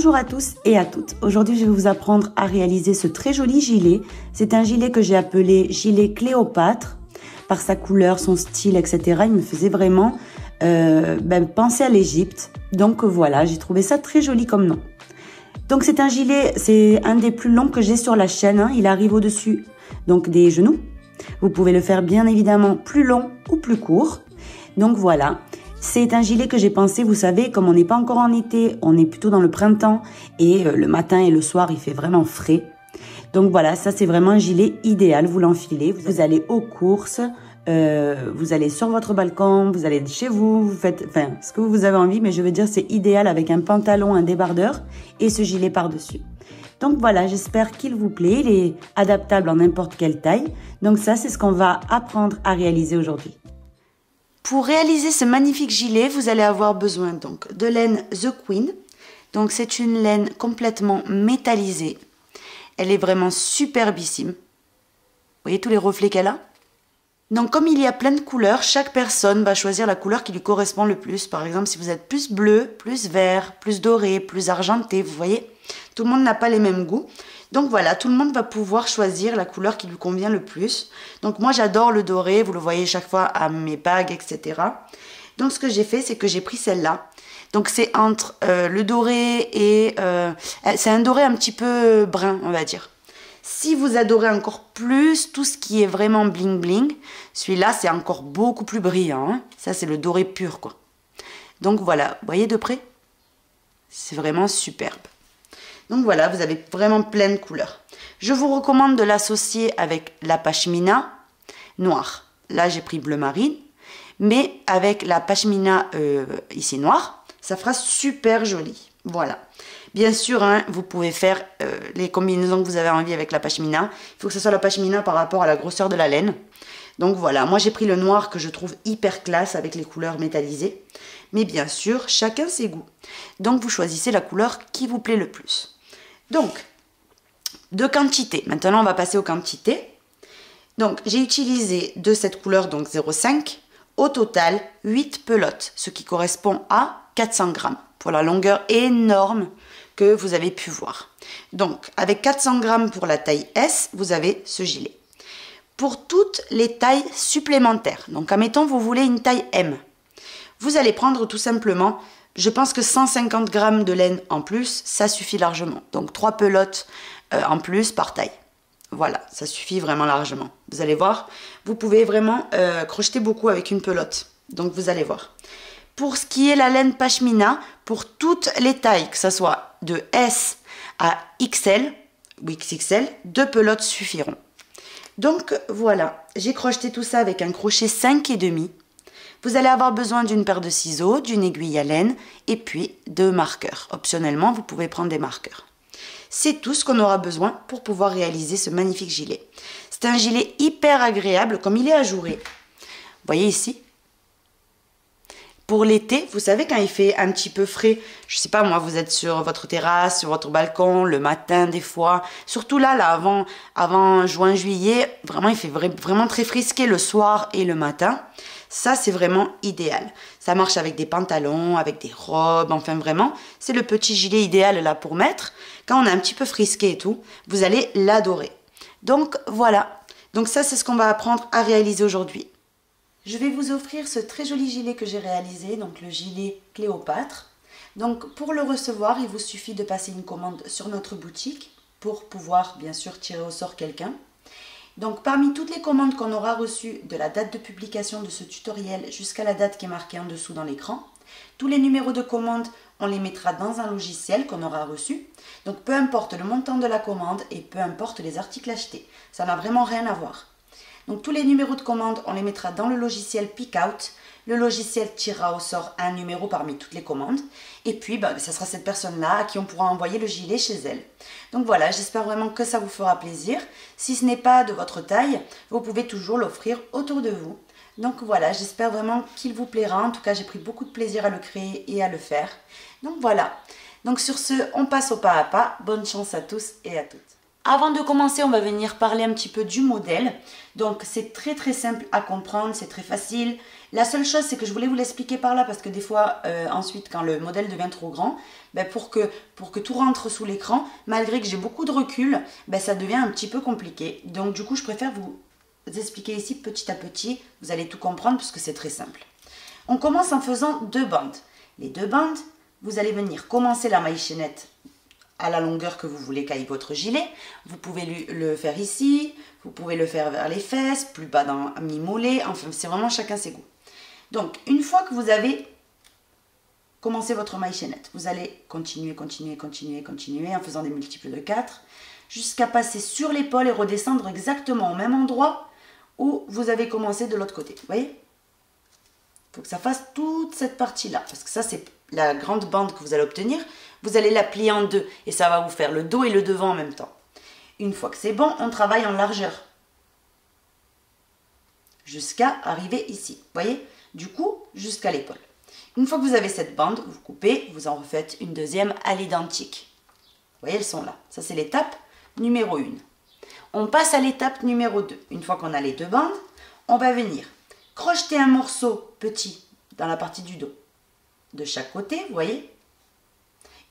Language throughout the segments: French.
Bonjour à tous et à toutes. Aujourd'hui, je vais vous apprendre à réaliser ce très joli gilet. C'est un gilet que j'ai appelé gilet Cléopâtre par sa couleur, son style, etc. Il me faisait vraiment penser à l'Égypte. Donc voilà, j'ai trouvé ça très joli comme nom. Donc c'est un gilet, c'est un des plus longs que j'ai sur la chaîne. Il arrive au-dessus donc des genoux. Vous pouvez le faire bien évidemment plus long ou plus court. Donc voilà. C'est un gilet que j'ai pensé, vous savez, comme on n'est pas encore en été, on est plutôt dans le printemps et le matin et le soir, il fait vraiment frais. Donc voilà, ça c'est vraiment un gilet idéal, vous l'enfilez, vous allez aux courses, vous allez sur votre balcon, vous allez chez vous, vous faites ce que vous avez envie, mais je veux dire c'est idéal avec un pantalon, un débardeur et ce gilet par-dessus. Donc voilà, j'espère qu'il vous plaît, il est adaptable en n'importe quelle taille. Donc ça c'est ce qu'on va apprendre à réaliser aujourd'hui. Pour réaliser ce magnifique gilet, vous allez avoir besoin donc de laine The Queen. Donc c'est une laine complètement métallisée. Elle est vraiment superbissime. Vous voyez tous les reflets qu'elle a? Donc comme il y a plein de couleurs, chaque personne va choisir la couleur qui lui correspond le plus. Par exemple, si vous êtes plus bleu, plus vert, plus doré, plus argenté, vous voyez, tout le monde n'a pas les mêmes goûts. Donc voilà, tout le monde va pouvoir choisir la couleur qui lui convient le plus. Donc moi j'adore le doré, vous le voyez chaque fois à mes bagues, etc. Donc ce que j'ai fait, c'est que j'ai pris celle-là. Donc c'est entre le doré et... c'est un doré un petit peu brun, on va dire. Si vous adorez encore plus tout ce qui est vraiment bling bling, celui-là c'est encore beaucoup plus brillant. Hein. Ça c'est le doré pur quoi. Donc voilà, vous voyez de près? C'est vraiment superbe. Donc voilà, vous avez vraiment plein de couleurs. Je vous recommande de l'associer avec la pashmina noire. Là, j'ai pris bleu marine. Mais avec la pashmina ici noire, ça fera super joli. Voilà. Bien sûr, hein, vous pouvez faire les combinaisons que vous avez envie avec la pashmina. Il faut que ce soit la pashmina par rapport à la grosseur de la laine. Donc voilà, moi j'ai pris le noir que je trouve hyper classe avec les couleurs métallisées. Mais bien sûr, chacun ses goûts. Donc vous choisissez la couleur qui vous plaît le plus. Donc, de quantité. Maintenant, on va passer aux quantités. Donc, j'ai utilisé de cette couleur, donc 0,5, au total 8 pelotes, ce qui correspond à 400 grammes, pour la longueur énorme que vous avez pu voir. Donc, avec 400 grammes pour la taille S, vous avez ce gilet. Pour toutes les tailles supplémentaires, donc admettons, vous voulez une taille M, vous allez prendre tout simplement... Je pense que 150 grammes de laine en plus, ça suffit largement. Donc 3 pelotes en plus par taille. Voilà, ça suffit vraiment largement. Vous allez voir, vous pouvez vraiment crocheter beaucoup avec une pelote. Donc vous allez voir. Pour ce qui est la laine pashmina, pour toutes les tailles, que ce soit de S à XL ou XXL, 2 pelotes suffiront. Donc voilà, j'ai crocheté tout ça avec un crochet 5,5. Vous allez avoir besoin d'une paire de ciseaux, d'une aiguille à laine et puis de marqueurs. Optionnellement, vous pouvez prendre des marqueurs. C'est tout ce qu'on aura besoin pour pouvoir réaliser ce magnifique gilet. C'est un gilet hyper agréable comme il est ajouré. Vous voyez ici? Pour l'été, vous savez quand il fait un petit peu frais, je sais pas moi, vous êtes sur votre terrasse, sur votre balcon, le matin des fois, surtout là avant juin-juillet, vraiment il fait vraiment très frisqué le soir et le matin. Ça, c'est vraiment idéal. Ça marche avec des pantalons, avec des robes, enfin vraiment, c'est le petit gilet idéal là pour mettre. Quand on est un petit peu frisqué et tout, vous allez l'adorer. Donc voilà. Donc ça, c'est ce qu'on va apprendre à réaliser aujourd'hui. Je vais vous offrir ce très joli gilet que j'ai réalisé, donc le gilet Cléopâtre. Donc pour le recevoir, il vous suffit de passer une commande sur notre boutique pour pouvoir bien sûr tirer au sort quelqu'un. Donc parmi toutes les commandes qu'on aura reçues de la date de publication de ce tutoriel jusqu'à la date qui est marquée en dessous dans l'écran, tous les numéros de commande, on les mettra dans un logiciel qu'on aura reçu. Donc peu importe le montant de la commande et peu importe les articles achetés, ça n'a vraiment rien à voir. Donc tous les numéros de commande, on les mettra dans le logiciel Pickout. Le logiciel tirera au sort un numéro parmi toutes les commandes. Et puis, ce sera cette personne-là à qui on pourra envoyer le gilet chez elle. Donc voilà, j'espère vraiment que ça vous fera plaisir. Si ce n'est pas de votre taille, vous pouvez toujours l'offrir autour de vous. Donc voilà, j'espère vraiment qu'il vous plaira. En tout cas, j'ai pris beaucoup de plaisir à le créer et à le faire. Donc voilà. Donc sur ce, on passe au pas à pas. Bonne chance à tous et à toutes. Avant de commencer, on va venir parler un petit peu du modèle. Donc c'est très très simple à comprendre, c'est très facile. La seule chose, c'est que je voulais vous l'expliquer par là parce que des fois, ensuite, quand le modèle devient trop grand, ben, pour que tout rentre sous l'écran, malgré que j'ai beaucoup de recul, ben, ça devient un petit peu compliqué. Donc du coup, je préfère vous expliquer ici petit à petit. Vous allez tout comprendre parce que c'est très simple. On commence en faisant 2 bandes. Les 2 bandes, vous allez venir commencer la maille chaînette à la longueur que vous voulez qu'aille votre gilet. Vous pouvez le faire ici, vous pouvez le faire vers les fesses, plus bas dans mi-mollet, enfin c'est vraiment chacun ses goûts. Donc une fois que vous avez commencé votre maille chaînette, vous allez continuer en faisant des multiples de 4 jusqu'à passer sur l'épaule et redescendre exactement au même endroit où vous avez commencé de l'autre côté. Vous voyez? Il faut que ça fasse toute cette partie-là, parce que ça c'est la grande bande que vous allez obtenir. Vous allez la plier en 2 et ça va vous faire le dos et le devant en même temps. Une fois que c'est bon, on travaille en largeur jusqu'à arriver ici. Vous voyez? Du coup, jusqu'à l'épaule. Une fois que vous avez cette bande, vous coupez, vous en refaites une deuxième à l'identique. Vous voyez, elles sont là. Ça, c'est l'étape numéro 1. On passe à l'étape numéro 2. Une fois qu'on a les 2 bandes, on va venir crocheter un morceau petit dans la partie du dos de chaque côté, vous voyez?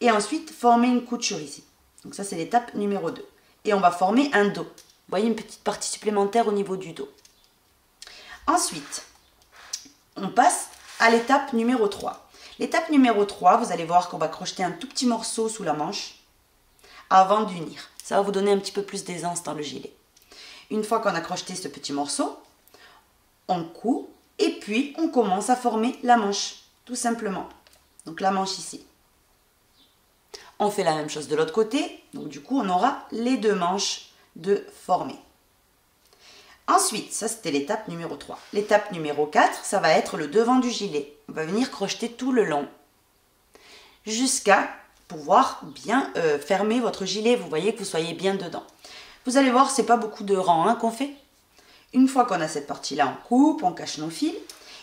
Et ensuite, former une couture ici. Donc ça, c'est l'étape numéro 2. Et on va former un dos. Vous voyez, une petite partie supplémentaire au niveau du dos. Ensuite, on passe à l'étape numéro 3. L'étape numéro 3, vous allez voir qu'on va crocheter un tout petit morceau sous la manche avant d'unir. Ça va vous donner un petit peu plus d'aisance dans le gilet. Une fois qu'on a crocheté ce petit morceau, on coud et puis on commence à former la manche, tout simplement. Donc la manche ici. On fait la même chose de l'autre côté, donc du coup on aura les 2 manches de formées. Ensuite, ça c'était l'étape numéro 3. L'étape numéro 4, ça va être le devant du gilet. On va venir crocheter tout le long jusqu'à pouvoir bien fermer votre gilet. Vous voyez que vous soyez bien dedans. Vous allez voir, c'est pas beaucoup de rangs qu'on fait. Une fois qu'on a cette partie-là, on coupe, on cache nos fils.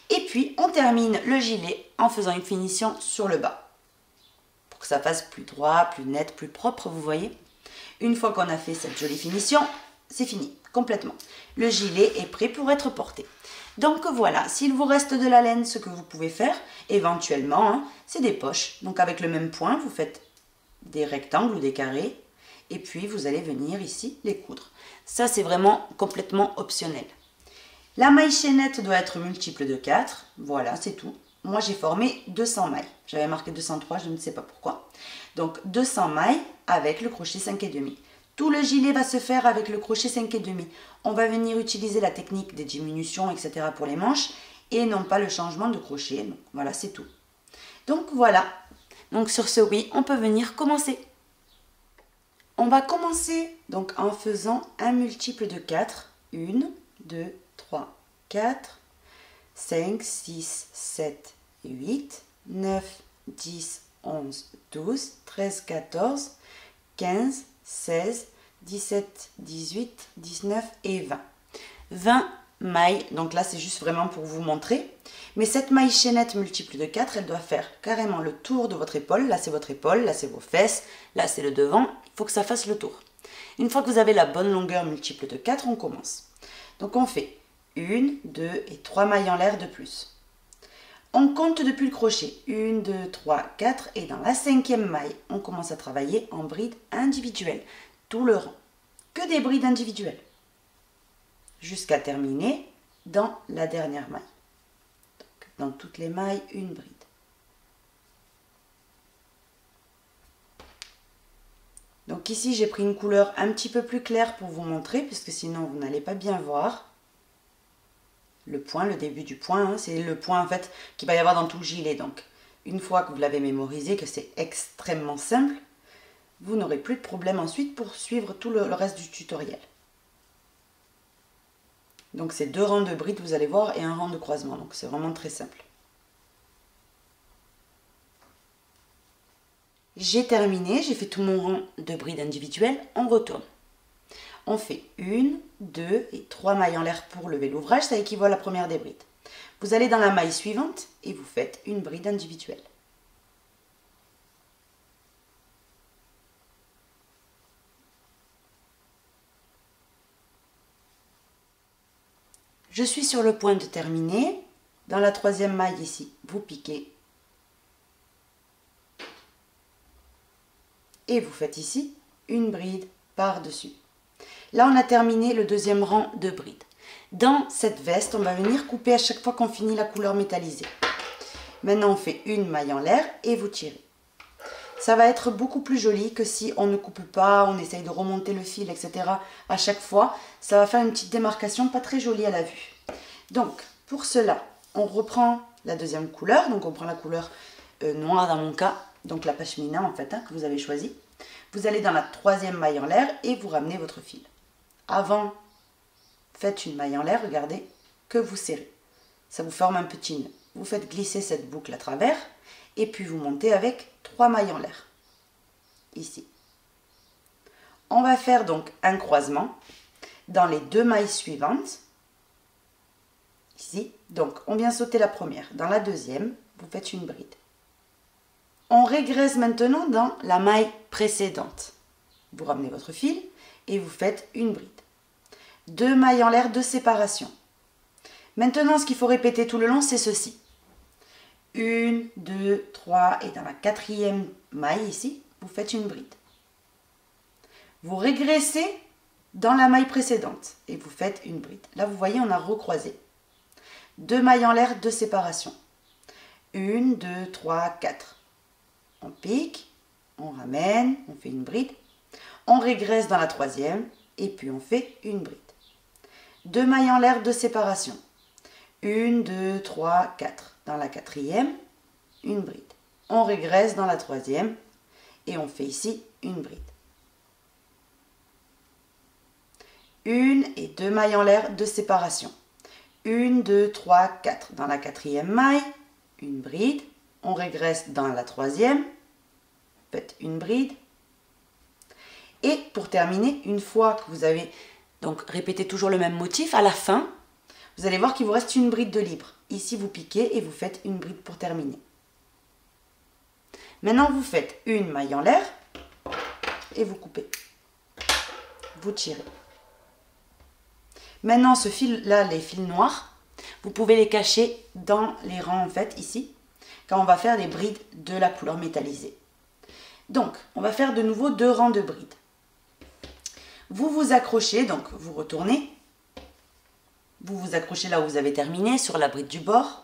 Et puis, on termine le gilet en faisant une finition sur le bas. Pour que ça fasse plus droit, plus net, plus propre, vous voyez. Une fois qu'on a fait cette jolie finition, c'est fini, complètement. Le gilet est prêt pour être porté. Donc voilà, s'il vous reste de la laine, ce que vous pouvez faire, éventuellement, hein, c'est des poches. Donc avec le même point, vous faites des rectangles ou des carrés. Et puis, vous allez venir ici les coudre. Ça, c'est vraiment complètement optionnel. La maille chaînette doit être multiple de 4. Voilà, c'est tout. Moi, j'ai formé 200 mailles. J'avais marqué 203, je ne sais pas pourquoi. Donc, 200 mailles avec le crochet 5,5. Tout le gilet va se faire avec le crochet 5,5. On va venir utiliser la technique des diminutions, etc. pour les manches et non pas le changement de crochet. Donc, voilà, c'est tout. Donc, voilà. Donc, sur ce, oui, on peut venir commencer. On va commencer donc en faisant un multiple de 4. 1, 2, 3, 4, 5, 6, 7, 8, 9, 10, 11, 12, 13, 14, 15, 16, 17, 18, 19 et 20. 20 mailles, donc là c'est juste vraiment pour vous montrer. Mais cette maille chaînette multiple de 4, elle doit faire carrément le tour de votre épaule. Là c'est votre épaule, là c'est vos fesses, là c'est le devant. Il faut que ça fasse le tour. Une fois que vous avez la bonne longueur multiple de 4, on commence. Donc on fait 1, 2 et 3 mailles en l'air de plus. On compte depuis le crochet. 1, 2, 3, 4 et dans la 5e maille, on commence à travailler en bride individuelle. Tout le rang. Que des brides individuelles. Jusqu'à terminer dans la dernière maille. Donc, dans toutes les mailles, une bride. Donc ici, j'ai pris une couleur un petit peu plus claire pour vous montrer, puisque sinon, vous n'allez pas bien voir. Le point, le début du point, hein, c'est le point en fait qu'il va y avoir dans tout le gilet. Donc, une fois que vous l'avez mémorisé, que c'est extrêmement simple, vous n'aurez plus de problème ensuite pour suivre tout le reste du tutoriel. Donc, c'est 2 rangs de brides, vous allez voir, et un rang de croisement. Donc, c'est vraiment très simple. J'ai terminé, j'ai fait tout mon rang de brides individuelles, on retourne. On fait 1, 2 et 3 mailles en l'air pour lever l'ouvrage, ça équivaut à la première des brides. Vous allez dans la maille suivante et vous faites une bride individuelle. Je suis sur le point de terminer. Dans la troisième maille ici, vous piquez. Et vous faites ici une bride par-dessus. Là, on a terminé le deuxième rang de brides. Dans cette veste, on va venir couper à chaque fois qu'on finit la couleur métallisée. Maintenant, on fait une maille en l'air et vous tirez. Ça va être beaucoup plus joli que si on ne coupe pas, on essaye de remonter le fil, etc. À chaque fois, ça va faire une petite démarcation pas très jolie à la vue. Donc, pour cela, on reprend la deuxième couleur. Donc, on prend la couleur noire dans mon cas, donc la pashmina en fait, que vous avez choisi. Vous allez dans la troisième maille en l'air et vous ramenez votre fil. Avant, faites une maille en l'air, regardez, que vous serrez. Ça vous forme un petit nœud. Vous faites glisser cette boucle à travers et puis vous montez avec 3 mailles en l'air. Ici. On va faire donc un croisement dans les 2 mailles suivantes. Ici. Donc, on vient sauter la première. Dans la deuxième, vous faites une bride. On régresse maintenant dans la maille précédente. Vous ramenez votre fil et vous faites une bride. 2 mailles en l'air de séparation. Maintenant, ce qu'il faut répéter tout le long, c'est ceci. 1, 2, 3 et dans la quatrième maille ici, vous faites une bride. Vous régressez dans la maille précédente et vous faites une bride. Là, vous voyez, on a recroisé. 2 mailles en l'air de séparation. 1, 2, 3, 4. On pique, on ramène, on fait une bride. On régresse dans la troisième et puis on fait une bride. 2 mailles en l'air de séparation. 1, 2, 3, 4. Dans la quatrième, une bride. On régresse dans la troisième et on fait ici une bride. 1 et 2 mailles en l'air de séparation. 1, 2, 3, 4. Dans la quatrième maille, une bride. On régresse dans la troisième. Faites une bride. Et pour terminer, une fois que vous avez donc répété toujours le même motif, à la fin, vous allez voir qu'il vous reste une bride de libre. Ici, vous piquez et vous faites une bride pour terminer. Maintenant, vous faites une maille en l'air et vous coupez. Vous tirez. Maintenant, ce fil-là, les fils noirs, vous pouvez les cacher dans les rangs, en fait, ici, quand on va faire les brides de la couleur métallisée. Donc, on va faire de nouveau 2 rangs de brides. Vous vous accrochez, donc vous retournez. Vous vous accrochez là où vous avez terminé, sur la bride du bord.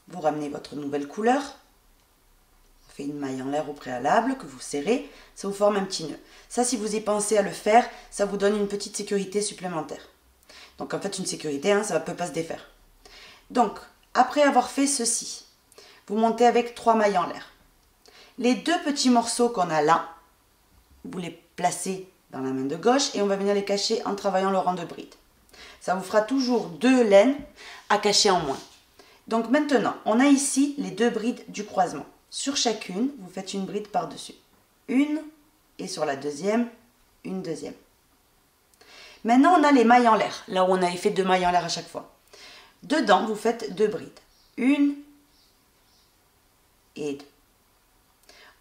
Vous ramenez votre nouvelle couleur. On fait une maille en l'air au préalable que vous serrez. Ça vous forme un petit nœud. Ça, si vous y pensez à le faire, ça vous donne une petite sécurité supplémentaire. Donc en fait, une sécurité, ça ne peut pas se défaire. Donc, après avoir fait ceci, vous montez avec 3 mailles en l'air. Les 2 petits morceaux qu'on a là, vous les placez dans la main de gauche et on va venir les cacher en travaillant le rang de bride. Ça vous fera toujours 2 laines à cacher en moins. Donc maintenant, on a ici les 2 brides du croisement. Sur chacune, vous faites une bride par-dessus. Une et sur la deuxième, une deuxième. Maintenant, on a les mailles en l'air, là où on avait fait 2 mailles en l'air à chaque fois. Dedans, vous faites 2 brides. Une et 2.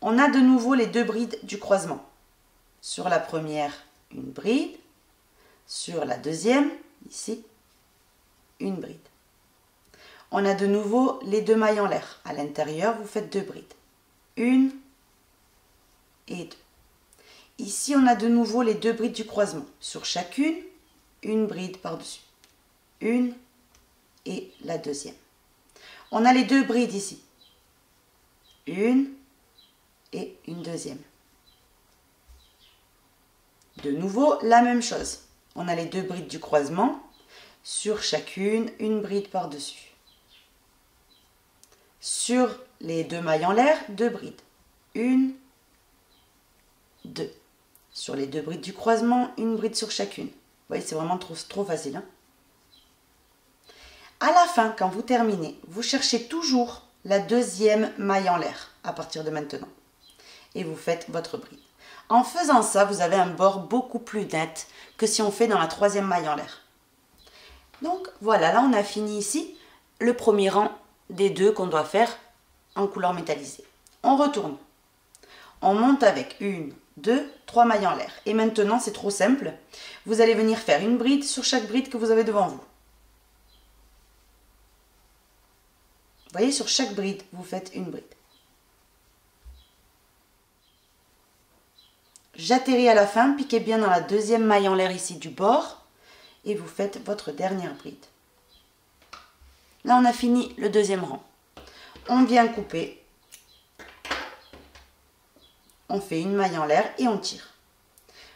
On a de nouveau les 2 brides du croisement. Sur la première, une bride. Sur la deuxième, ici, une bride. On a de nouveau les 2 mailles en l'air. À l'intérieur, vous faites 2 brides. Une et 2. Ici, on a de nouveau les 2 brides du croisement. Sur chacune, une bride par-dessus. Une et la deuxième. On a les 2 brides ici. Une et une deuxième. De nouveau, la même chose. On a les 2 brides du croisement. Sur chacune, une bride par-dessus. Sur les 2 mailles en l'air, 2 brides. Une, 2. Sur les 2 brides du croisement, une bride sur chacune. Vous voyez, c'est vraiment trop facile. À la fin, quand vous terminez, vous cherchez toujours la deuxième maille en l'air à partir de maintenant. Et vous faites votre bride. En faisant ça, vous avez un bord beaucoup plus net que si on fait dans la 3e maille en l'air. Donc voilà, là on a fini ici le premier rang des 2 qu'on doit faire en couleur métallisée. On retourne. On monte avec 1, 2, 3 mailles en l'air. Et maintenant, c'est trop simple. Vous allez venir faire une bride sur chaque bride que vous avez devant vous. Vous voyez, sur chaque bride, vous faites une bride. J'atterris à la fin, piquez bien dans la deuxième maille en l'air ici du bord et vous faites votre dernière bride. Là, on a fini le deuxième rang. On vient couper. On fait une maille en l'air et on tire.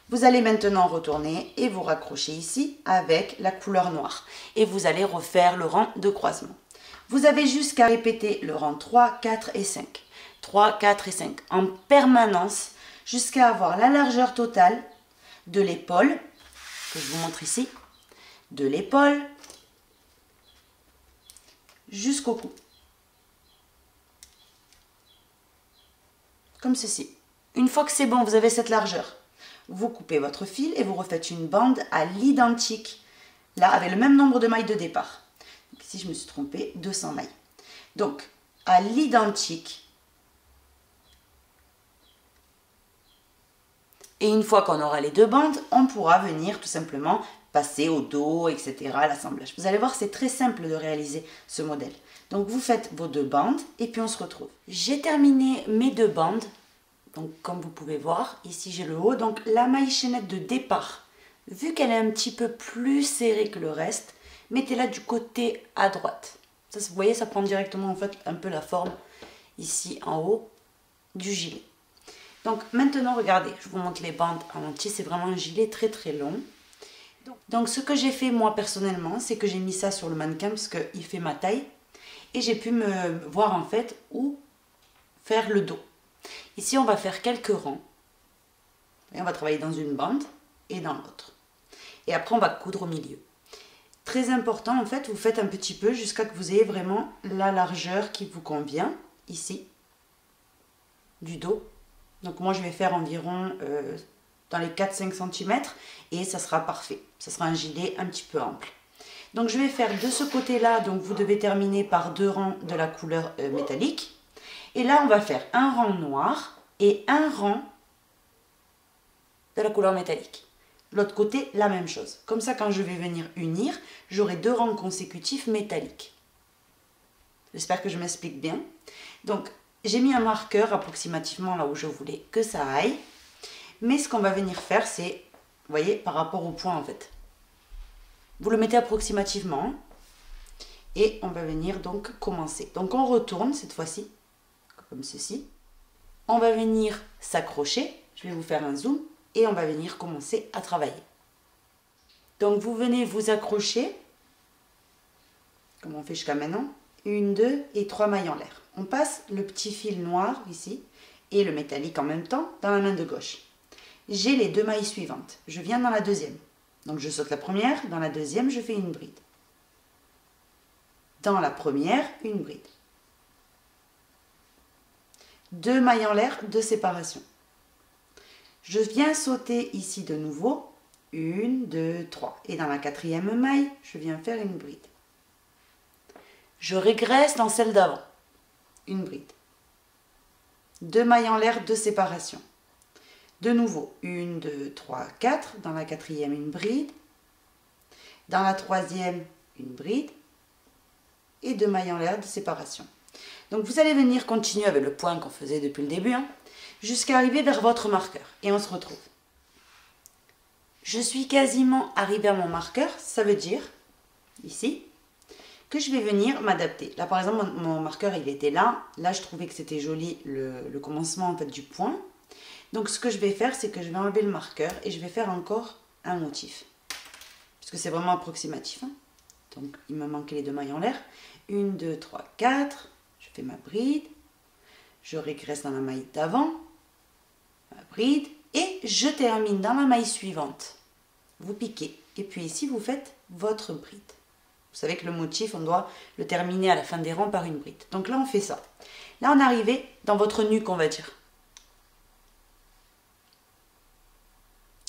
Vous allez maintenant retourner et vous raccrocher ici avec la couleur noire. Et vous allez refaire le rang de croisement. Vous avez juste qu'à répéter le rang 3, 4 et 5. 3, 4 et 5 en permanence jusqu'à avoir la largeur totale de l'épaule, que je vous montre ici, de l'épaule jusqu'au cou. Comme ceci. Une fois que c'est bon, vous avez cette largeur, vous coupez votre fil et vous refaites une bande à l'identique, là avec le même nombre de mailles de départ. Donc ici, je me suis trompée, 200 mailles. Donc, à l'identique. Et une fois qu'on aura les deux bandes, on pourra venir tout simplement passer au dos, etc., l'assemblage. Vous allez voir, c'est très simple de réaliser ce modèle. Donc, vous faites vos deux bandes et puis on se retrouve. J'ai terminé mes deux bandes. Donc, comme vous pouvez voir, ici j'ai le haut. Donc, la maille chaînette de départ, vu qu'elle est un petit peu plus serrée que le reste, mettez-la du côté à droite. Ça, vous voyez, ça prend directement en fait un peu la forme ici en haut du gilet. Donc maintenant, regardez, je vous montre les bandes en entier. C'est vraiment un gilet très très long. Donc ce que j'ai fait moi personnellement, c'est que j'ai mis ça sur le mannequin parce qu'il fait ma taille. Et j'ai pu me voir en fait où faire le dos. Ici, on va faire quelques rangs. Et on va travailler dans une bande et dans l'autre. Et après, on va coudre au milieu. Très important, en fait, vous faites un petit peu jusqu'à ce que vous ayez vraiment la largeur qui vous convient, ici, du dos. Donc moi, je vais faire environ dans les 4-5 cm et ça sera parfait. Ça sera un gilet un petit peu ample. Donc je vais faire de ce côté-là, donc vous devez terminer par 2 rangs de la couleur métallique. Et là, on va faire un rang noir et un rang de la couleur métallique. L'autre côté, la même chose. Comme ça, quand je vais venir unir, j'aurai 2 rangs consécutifs métalliques. J'espère que je m'explique bien. Donc, j'ai mis un marqueur approximativement là où je voulais que ça aille. Mais ce qu'on va venir faire, c'est, vous voyez, par rapport au point en fait. Vous le mettez approximativement. Et on va venir donc commencer. Donc, on retourne cette fois-ci, comme ceci. On va venir s'accrocher. Je vais vous faire un zoom. Et on va venir commencer à travailler. Donc, vous venez vous accrocher, comme on fait jusqu'à maintenant. 1, 2 et 3 mailles en l'air. On passe le petit fil noir ici et le métallique en même temps dans la main de gauche. J'ai les 2 mailles suivantes. Je viens dans la deuxième. Donc je saute la première, dans la deuxième je fais une bride. Dans la première, une bride. 2 mailles en l'air de séparation. Je viens sauter ici de nouveau. 1, 2, 3. Et dans la quatrième maille, je viens faire une bride. Je régresse dans celle d'avant. Une bride. 2 mailles en l'air de séparation. De nouveau, 1, 2, 3, 4. Dans la quatrième, une bride. Dans la troisième, une bride. Et 2 mailles en l'air de séparation. Donc vous allez venir continuer avec le point qu'on faisait depuis le début, jusqu'à arriver vers votre marqueur. Et on se retrouve. Je suis quasiment arrivée à mon marqueur. Ça veut dire, ici, que je vais venir m'adapter. Là, par exemple, mon marqueur, il était là. Là, je trouvais que c'était joli le commencement en fait, du point. Donc, ce que je vais faire, c'est que je vais enlever le marqueur et je vais faire encore un motif. Parce que c'est vraiment approximatif. Donc, il me manquait les 2 mailles en l'air. 1, 2, 3, 4. Je fais ma bride. Je régresse dans la maille d'avant. Ma bride. Et je termine dans la maille suivante. Vous piquez. Et puis ici, vous faites votre bride. Vous savez que le motif, on doit le terminer à la fin des rangs par une bride. Donc là, on fait ça. Là, on est arrivé dans votre nuque, on va dire.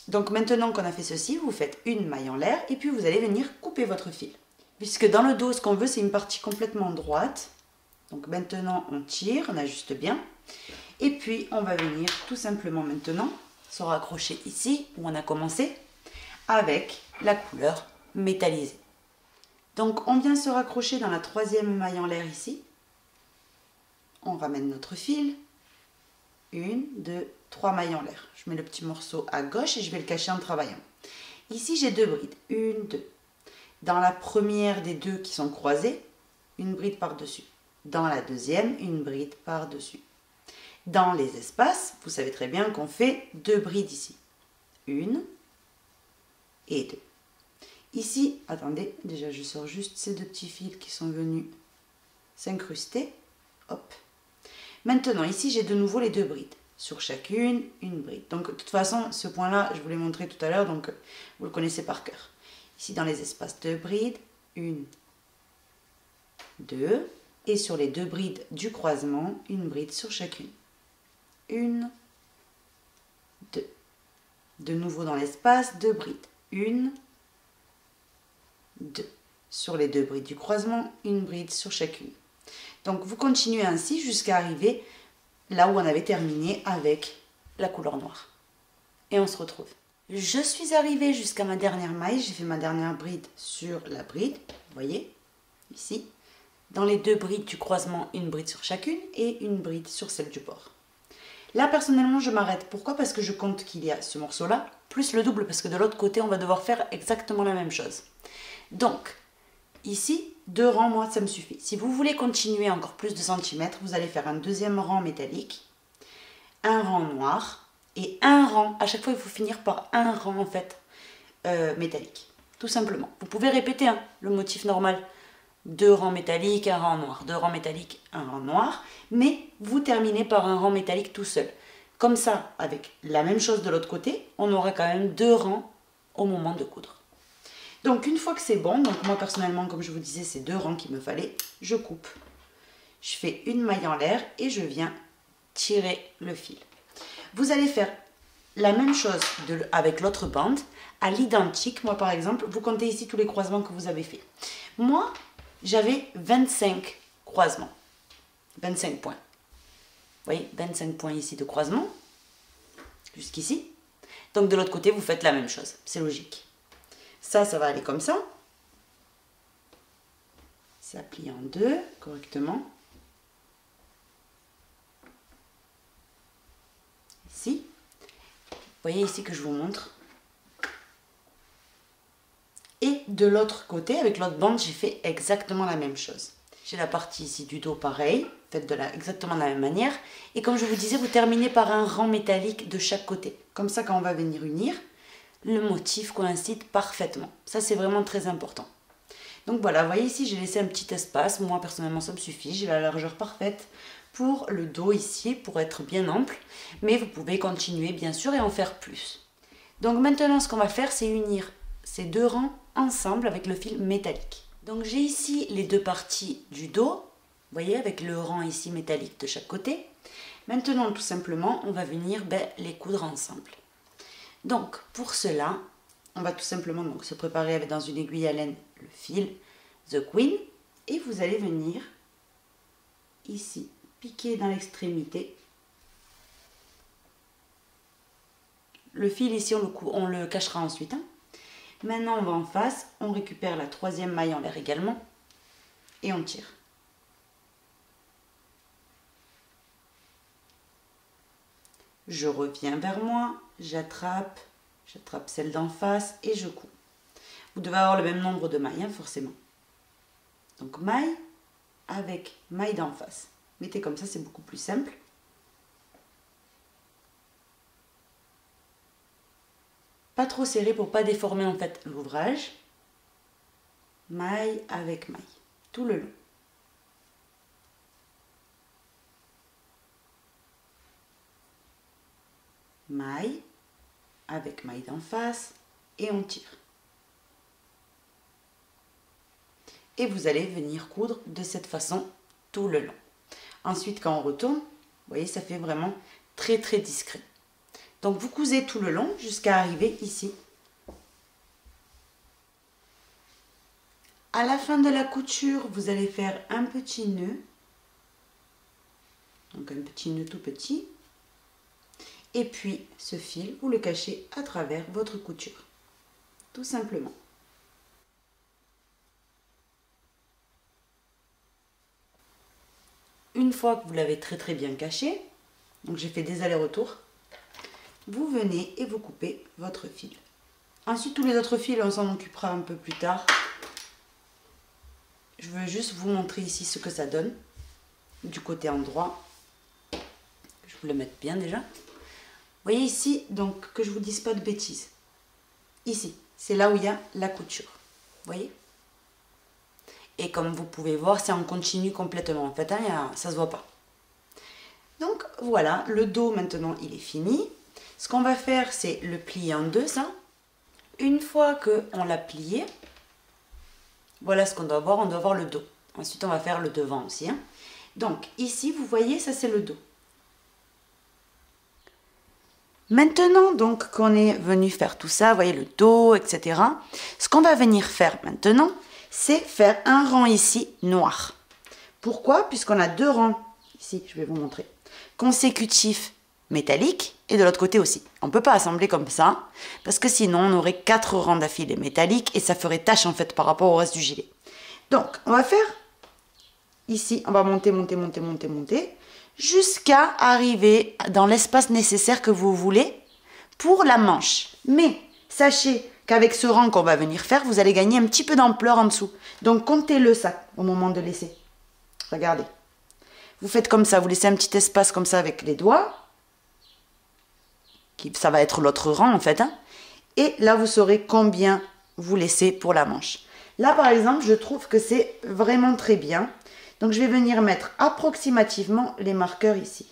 Donc maintenant qu'on a fait ceci, vous faites une maille en l'air et puis vous allez venir couper votre fil. Puisque dans le dos, ce qu'on veut, c'est une partie complètement droite. Donc maintenant, on tire, on ajuste bien. Et puis, on va venir tout simplement maintenant se raccrocher ici où on a commencé avec la couleur métallisée. Donc on vient se raccrocher dans la troisième maille en l'air ici. On ramène notre fil. 1, 2, 3 mailles en l'air. Je mets le petit morceau à gauche et je vais le cacher en travaillant. Ici j'ai 2 brides. 1, 2. Dans la première des deux qui sont croisées, une bride par-dessus. Dans la deuxième, une bride par-dessus. Dans les espaces, vous savez très bien qu'on fait 2 brides ici. 1 et 2. Ici, attendez, déjà je sors juste ces 2 petits fils qui sont venus s'incruster. Hop. Maintenant, ici, j'ai de nouveau les 2 brides. Sur chacune, une bride. Donc, de toute façon, ce point-là, je vous l'ai montré tout à l'heure, donc vous le connaissez par cœur. Ici, dans les espaces, 2 brides. 1, 2. Et sur les 2 brides du croisement, une bride sur chacune. 1, 2. De nouveau dans l'espace, 2 brides. 1, 2. Sur les 2 brides du croisement, une bride sur chacune. Donc vous continuez ainsi jusqu'à arriver là où on avait terminé avec la couleur noire. Et on se retrouve. Je suis arrivée jusqu'à ma dernière maille, j'ai fait ma dernière bride sur la bride, vous voyez, ici. Dans les 2 brides du croisement, une bride sur chacune et une bride sur celle du bord. Là personnellement je m'arrête, pourquoi? Parce que je compte qu'il y a ce morceau là, plus le double, parce que de l'autre côté on va devoir faire exactement la même chose. Donc, ici, 2 rangs, moi, ça me suffit. Si vous voulez continuer encore plus de centimètres, vous allez faire un deuxième rang métallique, un rang noir et un rang. À chaque fois, il faut finir par un rang, en fait, métallique. Tout simplement. Vous pouvez répéter hein, le motif normal. 2 rangs métalliques, un rang noir. 2 rangs métalliques, un rang noir. Mais vous terminez par un rang métallique tout seul. Comme ça, avec la même chose de l'autre côté, on aura quand même 2 rangs au moment de coudre. Donc une fois que c'est bon, donc moi personnellement comme je vous disais c'est 2 rangs qu'il me fallait, je coupe. Je fais une maille en l'air et je viens tirer le fil. Vous allez faire la même chose avec l'autre bande à l'identique. Moi par exemple, vous comptez ici tous les croisements que vous avez fait. Moi j'avais 25 croisements, 25 points. Vous voyez, 25 points ici de croisement, jusqu'ici. Donc de l'autre côté vous faites la même chose, c'est logique. Ça va aller comme ça. Ça plie en 2 correctement. Ici. Vous voyez ici que je vous montre. Et de l'autre côté, avec l'autre bande, j'ai fait exactement la même chose. J'ai la partie ici du dos pareil, faite exactement de la même manière. Et comme je vous disais, vous terminez par un rang métallique de chaque côté. Comme ça, quand on va venir unir, le motif coïncide parfaitement. Ça, c'est vraiment très important. Donc voilà, vous voyez ici, j'ai laissé un petit espace. Moi, personnellement, ça me suffit. J'ai la largeur parfaite pour le dos ici, pour être bien ample. Mais vous pouvez continuer, bien sûr, et en faire plus. Donc maintenant, ce qu'on va faire, c'est unir ces 2 rangs ensemble avec le fil métallique. Donc j'ai ici les 2 parties du dos. Vous voyez, avec le rang ici métallique de chaque côté. Maintenant, tout simplement, on va venir les coudre ensemble. Donc, pour cela, on va tout simplement se préparer avec dans une aiguille à laine le fil The Queen et vous allez venir ici piquer dans l'extrémité. Le fil ici, on le cachera ensuite. Hein. Maintenant, on va en face, on récupère la 3e maille en l'air également et on tire. Je reviens vers moi, j'attrape celle d'en face et je couds. Vous devez avoir le même nombre de mailles, hein, forcément. Donc maille avec maille d'en face. Mettez comme ça, c'est beaucoup plus simple. Pas trop serré pour pas déformer en fait l'ouvrage. Maille avec maille, tout le long. Maille avec maille d'en face et on tire. Et vous allez venir coudre de cette façon tout le long. Ensuite, quand on retourne, vous voyez, ça fait vraiment très très discret. Donc vous cousez tout le long jusqu'à arriver ici. À la fin de la couture, vous allez faire un petit nœud. Donc un petit nœud tout petit. Et puis ce fil, vous le cachez à travers votre couture. Tout simplement. Une fois que vous l'avez très bien caché, donc j'ai fait des allers-retours, vous venez et vous coupez votre fil. Ensuite, tous les autres fils, on s'en occupera un peu plus tard. Je veux juste vous montrer ici ce que ça donne du côté endroit. Je vous le mette bien déjà. Vous voyez ici, donc que je vous dise pas de bêtises. Ici, c'est là où il y a la couture. Vous voyez? Et comme vous pouvez voir, c'est en continu complètement. En fait, hein, ça se voit pas. Donc voilà, le dos maintenant, il est fini. Ce qu'on va faire, c'est le plier en deux, ça. Une fois qu'on l'a plié, voilà ce qu'on doit voir. On doit voir le dos. Ensuite, on va faire le devant aussi. Hein. Donc ici, vous voyez, ça c'est le dos. Maintenant, donc, qu'on est venu faire tout ça, vous voyez le dos, etc. Ce qu'on va venir faire maintenant, c'est faire un rang ici noir. Pourquoi? Puisqu'on a deux rangs, ici, je vais vous montrer, consécutifs métalliques et de l'autre côté aussi. On ne peut pas assembler comme ça, parce que sinon, on aurait 4 rangs d'affilés métalliques et ça ferait tâche en fait par rapport au reste du gilet. Donc, on va faire ici, on va monter, jusqu'à arriver dans l'espace nécessaire que vous voulez pour la manche. Mais sachez qu'avec ce rang qu'on va venir faire, vous allez gagner un petit peu d'ampleur en dessous. Donc comptez-le ça au moment de laisser. Regardez. Vous faites comme ça, vous laissez un petit espace comme ça avec les doigts. Ça va être l'autre rang en fait. Hein. Et là, vous saurez combien vous laissez pour la manche. Là, par exemple, je trouve que c'est vraiment très bien. Donc, je vais venir mettre approximativement les marqueurs ici.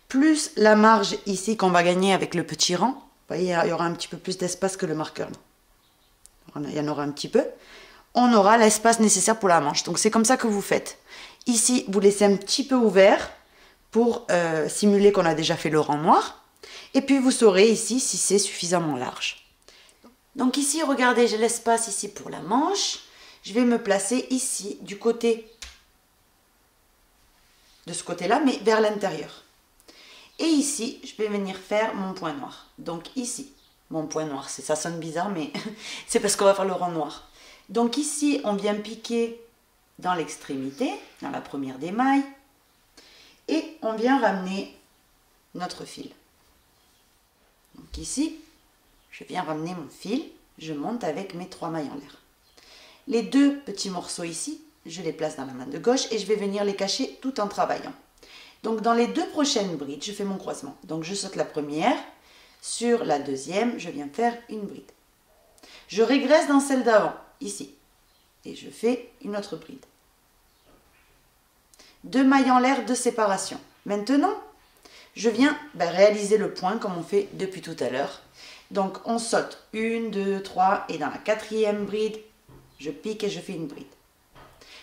Plus la marge ici qu'on va gagner avec le petit rang. Vous voyez, il y aura un petit peu plus d'espace que le marqueur. Il y en aura un petit peu. On aura l'espace nécessaire pour la manche. Donc, c'est comme ça que vous faites. Ici, vous laissez un petit peu ouvert pour simuler qu'on a déjà fait le rang noir. Et puis, vous saurez ici si c'est suffisamment large. Donc ici, regardez, j'ai l'espace ici pour la manche. Je vais me placer ici, du côté de ce côté-là, mais vers l'intérieur. Et ici, je vais venir faire mon point noir. Donc ici, mon point noir, ça sonne bizarre, mais c'est parce qu'on va faire le rang noir. Donc ici, on vient piquer dans l'extrémité, dans la première des mailles, et on vient ramener notre fil. Donc ici, je viens ramener mon fil, je monte avec mes 3 mailles en l'air. Les 2 petits morceaux ici, je les place dans la main de gauche et je vais venir les cacher tout en travaillant. Donc dans les 2 prochaines brides, je fais mon croisement. Donc je saute la première, sur la deuxième, je viens faire une bride. Je régresse dans celle d'avant, ici, et je fais une autre bride. 2 mailles en l'air de séparation. Maintenant, je viens réaliser le point comme on fait depuis tout à l'heure. Donc on saute 1, 2, 3 et dans la 4e bride, je pique et je fais une bride.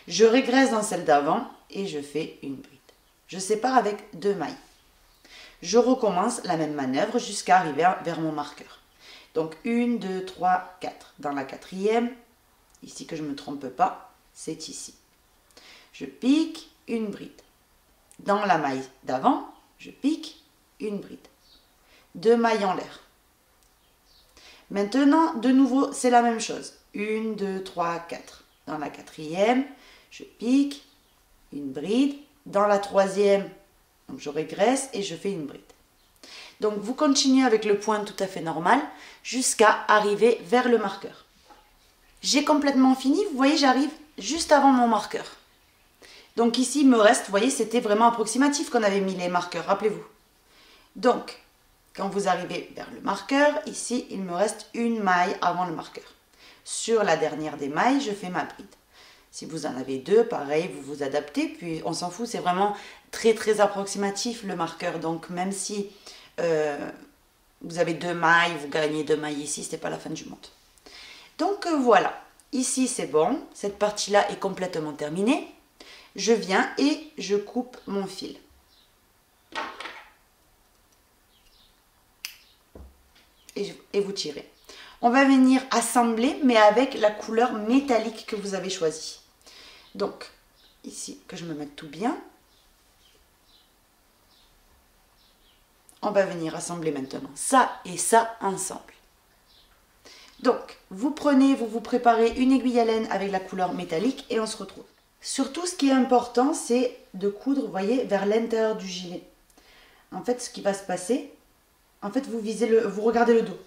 Je régresse dans celle d'avant et je fais une bride. Je sépare avec 2 mailles. Je recommence la même manœuvre jusqu'à arriver vers mon marqueur. Donc 1, 2, 3, 4. Dans la 4e, ici que je ne me trompe pas, c'est ici. Je pique une bride. Dans la maille d'avant, je pique une bride. 2 mailles en l'air. Maintenant, de nouveau, c'est la même chose. 1, 2, 3, 4. Dans la 4e, je pique une bride. Dans la 3e, donc je régresse et je fais une bride. Donc, vous continuez avec le point tout à fait normal jusqu'à arriver vers le marqueur. J'ai complètement fini. Vous voyez, j'arrive juste avant mon marqueur. Donc ici, il me reste, vous voyez, c'était vraiment approximatif qu'on avait mis les marqueurs, rappelez-vous. Donc, quand vous arrivez vers le marqueur, ici, il me reste une maille avant le marqueur. Sur la dernière des mailles, je fais ma bride. Si vous en avez 2, pareil, vous vous adaptez, puis on s'en fout, c'est vraiment très approximatif le marqueur. Donc même si vous avez 2 mailles, vous gagnez 2 mailles ici, ce n'est pas la fin du monde. Donc voilà, ici c'est bon, cette partie-là est complètement terminée. Je viens et je coupe mon fil. Et vous tirez. On va venir assembler, mais avec la couleur métallique que vous avez choisie. Donc, ici, que je me mette tout bien. On va venir assembler maintenant ça et ça ensemble. Donc, vous prenez, vous vous préparez une aiguille à laine avec la couleur métallique et on se retrouve. Surtout, ce qui est important, c'est de coudre, vous voyez, vers l'intérieur du gilet. En fait, ce qui va se passer, en fait, vous regardez le dos.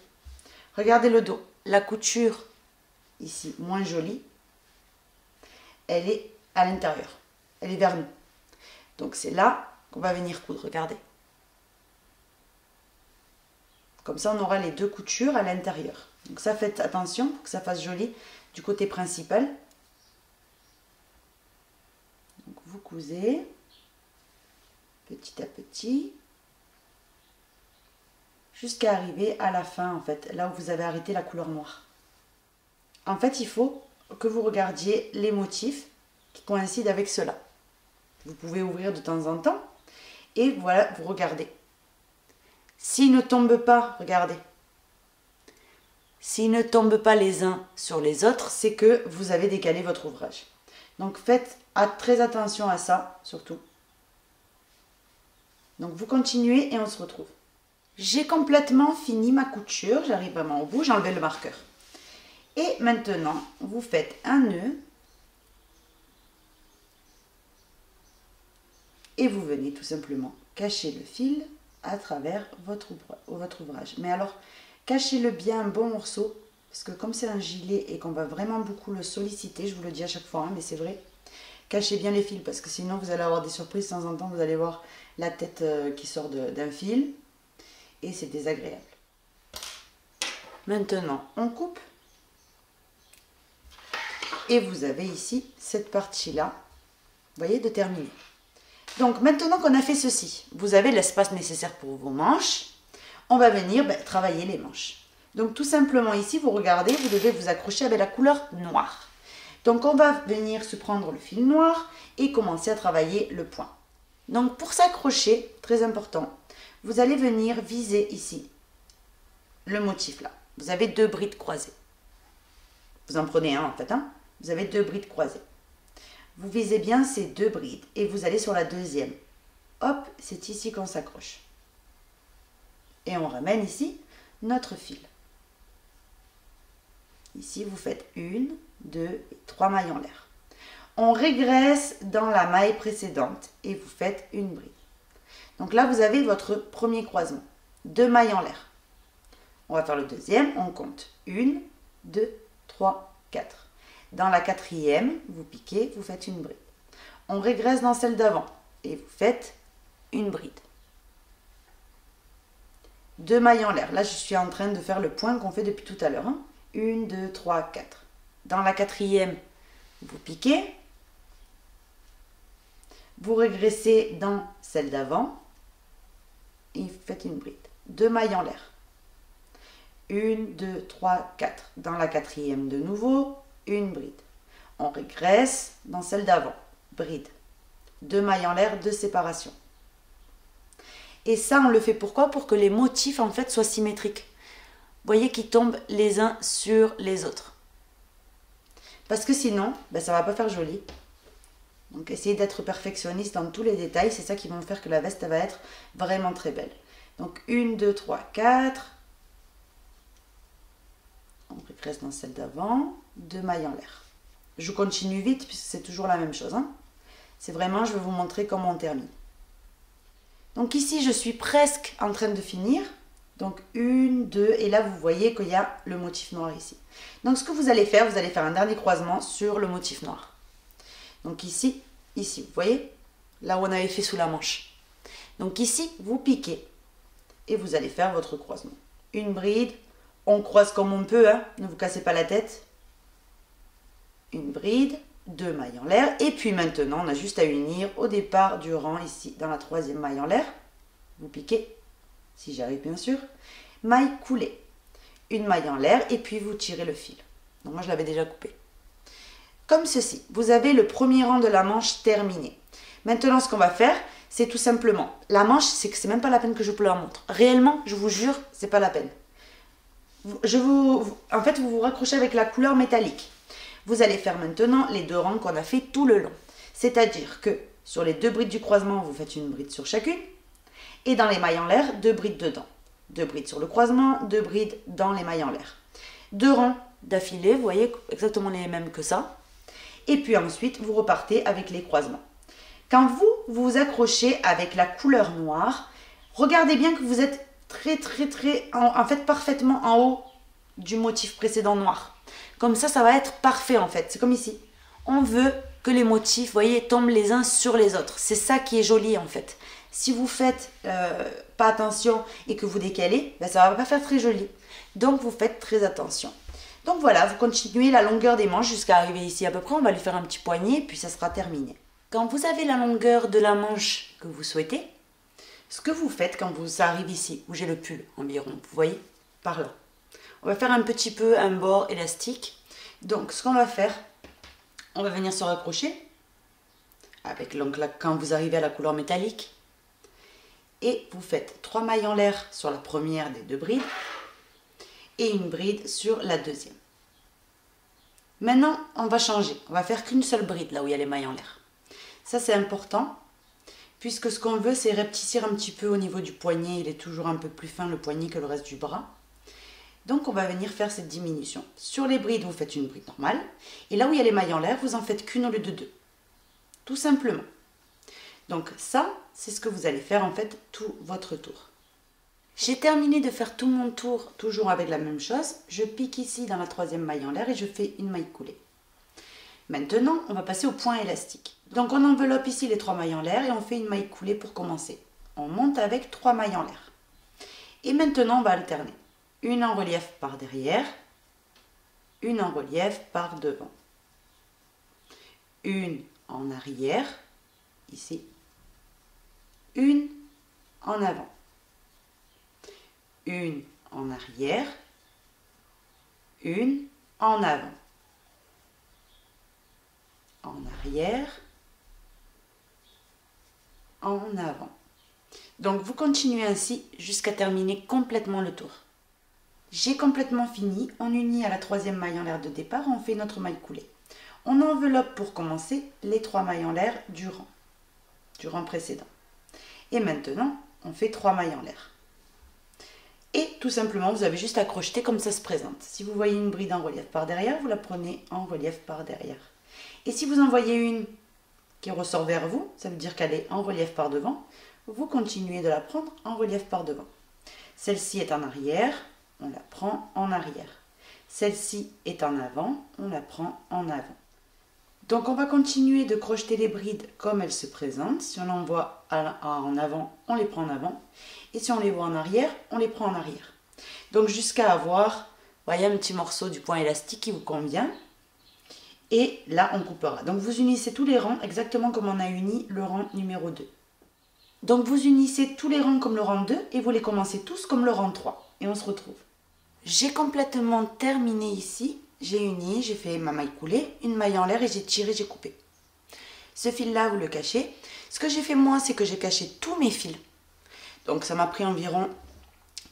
Regardez le dos. La couture, ici, moins jolie, elle est à l'intérieur. Elle est vers nous. Donc, c'est là qu'on va venir coudre, regardez. Comme ça, on aura les deux coutures à l'intérieur. Donc ça, faites attention pour que ça fasse joli du côté principal. Donc vous cousez petit à petit jusqu'à arriver à la fin, en fait, là où vous avez arrêté la couleur noire. En fait, il faut que vous regardiez les motifs qui coïncident avec cela. Vous pouvez ouvrir de temps en temps et voilà, vous regardez. S'ils ne tombent pas, regardez. S'ils ne tombent pas les uns sur les autres, c'est que vous avez décalé votre ouvrage. Donc faites très attention à ça, surtout. Donc vous continuez et on se retrouve. J'ai complètement fini ma couture, j'arrive vraiment au bout, j'ai enlevé le marqueur. Et maintenant, vous faites un nœud. Et vous venez tout simplement cacher le fil à travers votre ouvrage. Mais alors, cachez-le bien un bon morceau, parce que comme c'est un gilet et qu'on va vraiment beaucoup le solliciter, je vous le dis à chaque fois, hein, mais c'est vrai, cachez bien les fils, parce que sinon vous allez avoir des surprises, de temps en temps vous allez voir la tête qui sort d'un fil, et c'est désagréable. Maintenant, on coupe, et vous avez ici cette partie-là, vous voyez, de terminer. Donc maintenant qu'on a fait ceci, vous avez l'espace nécessaire pour vos manches. On va venir travailler les manches. Donc tout simplement ici, vous regardez, vous devez vous accrocher avec la couleur noire. Donc on va venir se prendre le fil noir et commencer à travailler le point. Donc pour s'accrocher, très important, vous allez venir viser ici le motif là. Vous avez deux brides croisées. Vous en prenez un en fait, hein. Vous avez deux brides croisées. Vous visez bien ces deux brides et vous allez sur la deuxième. Hop, c'est ici qu'on s'accroche. Et on ramène ici notre fil. Ici, vous faites 1, 2 et 3 mailles en l'air. On régresse dans la maille précédente et vous faites une bride. Donc là, vous avez votre premier croisement. 2 mailles en l'air. On va faire le deuxième, on compte. 1, 2, 3, 4. Dans la quatrième, vous piquez, vous faites une bride. On régresse dans celle d'avant et vous faites une bride. 2 mailles en l'air. Là, je suis en train de faire le point qu'on fait depuis tout à l'heure. 1, 2, 3, 4. Dans la quatrième, vous piquez. Vous régressez dans celle d'avant et vous faites une bride. 2 mailles en l'air. 1, 2, 3, 4. Dans la quatrième de nouveau, une bride. On régresse dans celle d'avant. Bride. 2 mailles en l'air de séparation. Et ça, on le fait pourquoi? Pour que les motifs, en fait, soient symétriques. Vous voyez qu'ils tombent les uns sur les autres. Parce que sinon, ça ne va pas faire joli. Donc, essayez d'être perfectionniste dans tous les détails. C'est ça qui va faire que la veste va être vraiment très belle. Donc, 1, 2, 3, 4. On régresse dans celle d'avant. 2 mailles en l'air. Je continue vite puisque c'est toujours la même chose. C'est vraiment, je vais vous montrer comment on termine. Donc ici, je suis presque en train de finir. Donc 1, 2, et là, vous voyez qu'il y a le motif noir ici. Donc ce que vous allez faire un dernier croisement sur le motif noir. Donc ici, vous voyez, là où on avait fait sous la manche. Donc ici, vous piquez et vous allez faire votre croisement. Une bride, on croise comme on peut, ne vous cassez pas la tête. Une bride, 2 mailles en l'air, et puis maintenant, on a juste à unir au départ du rang ici, dans la troisième maille en l'air. Vous piquez, si j'arrive bien sûr, maille coulée, une maille en l'air, et puis vous tirez le fil. Donc moi, je l'avais déjà coupé. Comme ceci, vous avez le premier rang de la manche terminé. Maintenant, ce qu'on va faire, c'est tout simplement, la manche, c'est même pas la peine que je vous la montre. Réellement, je vous jure, c'est pas la peine. En fait, vous vous raccrochez avec la couleur métallique. Vous allez faire maintenant les 2 rangs qu'on a fait tout le long. C'est-à-dire que sur les 2 brides du croisement, vous faites une bride sur chacune. Et dans les mailles en l'air, 2 brides dedans. 2 brides sur le croisement, 2 brides dans les mailles en l'air. 2 rangs d'affilée, vous voyez, exactement les mêmes que ça. Et puis ensuite, vous repartez avec les croisements. Quand vous vous accrochez avec la couleur noire, regardez bien que vous êtes en fait parfaitement en haut du motif précédent noir. Comme ça va être parfait en fait. C'est comme ici. On veut que les motifs, vous voyez, tombent les uns sur les autres. C'est ça qui est joli en fait. Si vous faites pas attention et que vous décalez, ben, ça ne va pas faire très joli. Donc vous faites très attention. Donc voilà, vous continuez la longueur des manches jusqu'à arriver ici à peu près. On va lui faire un petit poignet puis ça sera terminé. Quand vous avez la longueur de la manche que vous souhaitez, ce que vous faites quand vous arrivez ici, où j'ai le pull environ, vous voyez, par là. On va faire un petit peu un bord élastique. Donc ce qu'on va faire, on va venir se raccrocher avec donc là, quand vous arrivez à la couleur métallique. Et vous faites 3 mailles en l'air sur la première des 2 brides et une bride sur la deuxième. Maintenant, on va changer. On va faire qu'une seule bride là où il y a les mailles en l'air. Ça, c'est important, puisque ce qu'on veut, c'est rapetissir un petit peu au niveau du poignet. Il est toujours un peu plus fin, le poignet, que le reste du bras. Donc, on va venir faire cette diminution. Sur les brides, vous faites une bride normale. Et là où il y a les mailles en l'air, vous en faites qu'une au lieu de 2. Tout simplement. Donc, ça, c'est ce que vous allez faire, en fait, tout votre tour. J'ai terminé de faire tout mon tour, toujours avec la même chose. Je pique ici dans la 3e maille en l'air et je fais une maille coulée. Maintenant, on va passer au point élastique. Donc, on enveloppe ici les 3 mailles en l'air et on fait une maille coulée pour commencer. On monte avec 3 mailles en l'air. Et maintenant, on va alterner. Une en relief par derrière, une en relief par devant. Une en arrière, ici. Une en avant. Une en arrière. Une en avant. En arrière, en avant. Donc vous continuez ainsi jusqu'à terminer complètement le tour. J'ai complètement fini, on unit à la 3e maille en l'air de départ, on fait notre maille coulée. On enveloppe pour commencer les 3 mailles en l'air du rang précédent. Et maintenant, on fait 3 mailles en l'air. Et tout simplement, vous avez juste à crocheter comme ça se présente. Si vous voyez une bride en relief par derrière, vous la prenez en relief par derrière. Et si vous en voyez une qui ressort vers vous, ça veut dire qu'elle est en relief par devant, vous continuez de la prendre en relief par devant. Celle-ci est en arrière, on la prend en arrière. Celle-ci est en avant, on la prend en avant. Donc on va continuer de crocheter les brides comme elles se présentent. Si on en voit en avant, on les prend en avant. Et si on les voit en arrière, on les prend en arrière. Donc jusqu'à avoir, voyez, un petit morceau du point élastique qui vous convient. Et là, on coupera. Donc, vous unissez tous les rangs exactement comme on a uni le rang numéro 2. Donc, vous unissez tous les rangs comme le rang 2 et vous les commencez tous comme le rang 3. Et on se retrouve. J'ai complètement terminé ici. J'ai uni, j'ai fait ma maille coulée, une maille en l'air et j'ai tiré, j'ai coupé. Ce fil-là, vous le cachez. Ce que j'ai fait moi, c'est que j'ai caché tous mes fils. Donc, ça m'a pris environ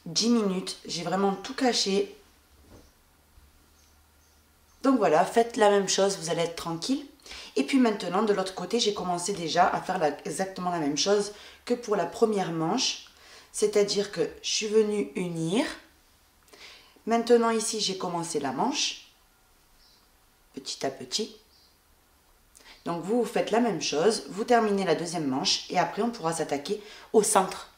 10 minutes. J'ai vraiment tout caché. Donc voilà, faites la même chose, vous allez être tranquille. Et puis maintenant, de l'autre côté, j'ai commencé déjà à faire exactement la même chose que pour la première manche. C'est-à-dire que je suis venue unir. Maintenant ici, j'ai commencé la manche, petit à petit. Donc vous faites la même chose, vous terminez la deuxième manche et après on pourra s'attaquer au centre.